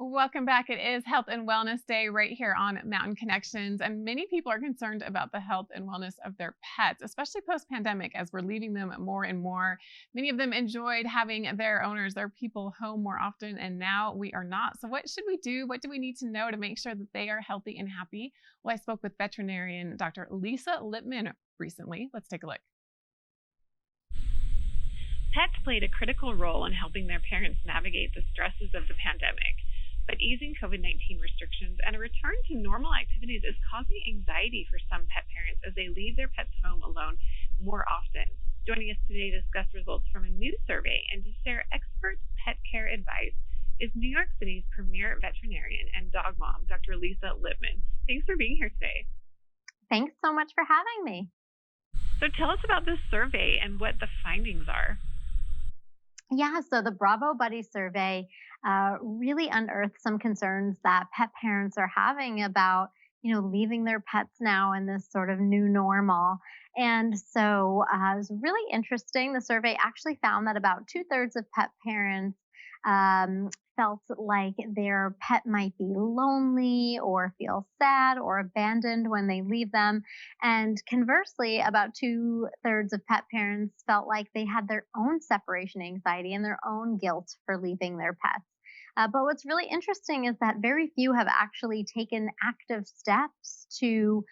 Welcome back. It is Health and Wellness Day right here on Mountain Connections. And many people are concerned about the health and wellness of their pets, especially post-pandemic as we're leaving them more and more. Many of them enjoyed having their owners, their people home more often, and now we are not. So what should we do? What do we need to know to make sure that they are healthy and happy? Well, I spoke with veterinarian Dr. Lisa Lippman recently. Let's take a look. Pets played a critical role in helping their parents navigate the stresses of the pandemic. But easing COVID-19 restrictions and a return to normal activities is causing anxiety for some pet parents as they leave their pets home alone more often. Joining us today to discuss results from a new survey and to share expert pet care advice is New York City's premier veterinarian and dog mom, Dr. Lisa Lippman. Thanks for being here today. Thanks so much for having me. So tell us about this survey and what the findings are. Yeah, so the Bravo Buddy survey really unearthed some concerns that pet parents are having about, leaving their pets now in this sort of new normal. And so it was really interesting. The survey actually found that about 2/3 of pet parents felt like their pet might be lonely or feel sad or abandoned when they leave them. And conversely, about 2/3 of pet parents felt like they had their own separation anxiety and their own guilt for leaving their pets. But what's really interesting is that very few have actually taken active steps to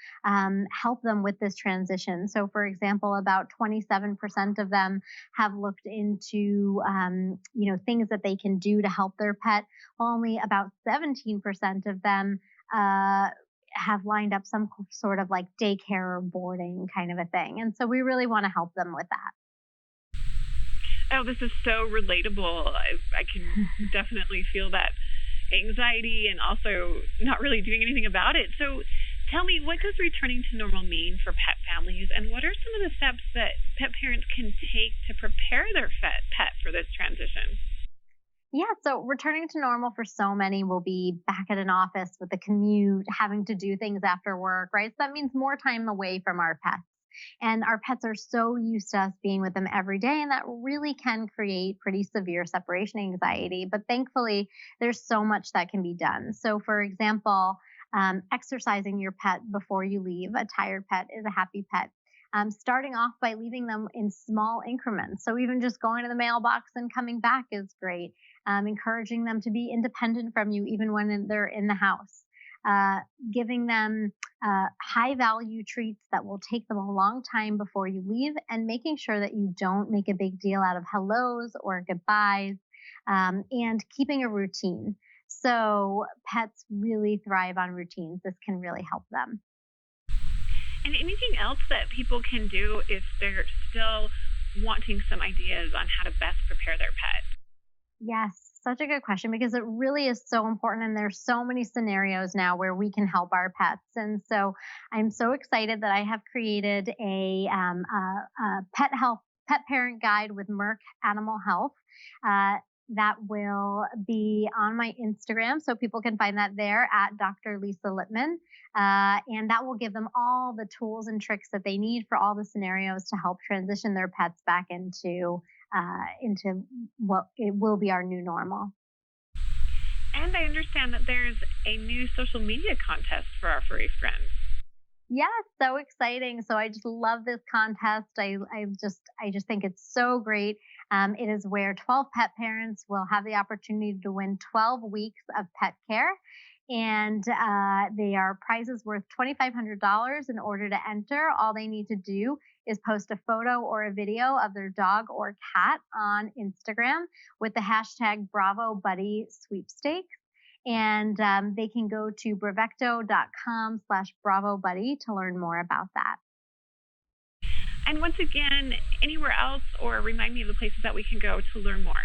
help them with this transition. So, for example, about 27% of them have looked into, things that they can do to help their pet, while only about 17% of them have lined up some sort of like daycare or boarding kind of a thing. And so we really want to help them with that. Oh, this is so relatable. I can definitely feel that anxiety and also not really doing anything about it. So tell me, what does returning to normal mean for pet families, and what are some of the steps that pet parents can take to prepare their pet for this transition? Yeah, so returning to normal for so many will be back at an office with a commute, having to do things after work, right? So that means more time away from our pets. And our pets are so used to us being with them every day, and that really can create pretty severe separation anxiety. But thankfully, there's so much that can be done. So, for example, exercising your pet before you leave. A tired pet is a happy pet. Starting off by leaving them in small increments. So even just going to the mailbox and coming back is great. Encouraging them to be independent from you even when they're in the house. Giving them high value treats that will take them a long time before you leave, and making sure that you don't make a big deal out of hellos or goodbyes, and keeping a routine. So pets really thrive on routines. This can really help them. And anything else that people can do if they're still wanting some ideas on how to best prepare their pet? Yes, such a good question, because it really is so important. And there's so many scenarios now where we can help our pets. And so I'm so excited that I have created a pet parent guide with Merck Animal Health. That will be on my Instagram. So people can find that there at Dr. Lisa Lippman. And that will give them all the tools and tricks that they need for all the scenarios to help transition their pets back into what it will be our new normal. And I understand that there's a new social media contest for our furry friends. Yes, so exciting. So I just love this contest. I just think it's so great. It is where 12 pet parents will have the opportunity to win 12 weeks of pet care. And they are prizes worth $2,500. In order to enter, all they need to do is post a photo or a video of their dog or cat on Instagram with the hashtag Bravo Buddy Sweepstakes. And they can go to bravecto.com/Bravo Buddy to learn more about that. And once again, anywhere else, or remind me of the places that we can go to learn more.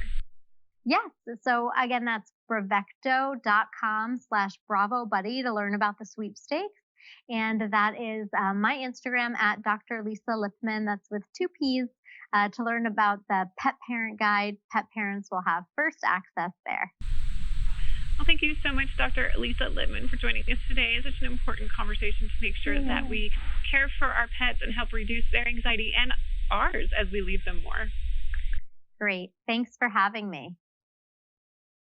Yes. So again, that's bravecto.com/Bravo Buddy to learn about the sweepstakes. And that is my Instagram at Dr. Lisa Lippman. That's with 2 P's. To learn about the pet parent guide, pet parents will have first access there. Well, thank you so much, Dr. Lisa Lippman, for joining us today. It's such an important conversation to make sure that we care for our pets and help reduce their anxiety and ours as we leave them more. Great. Thanks for having me.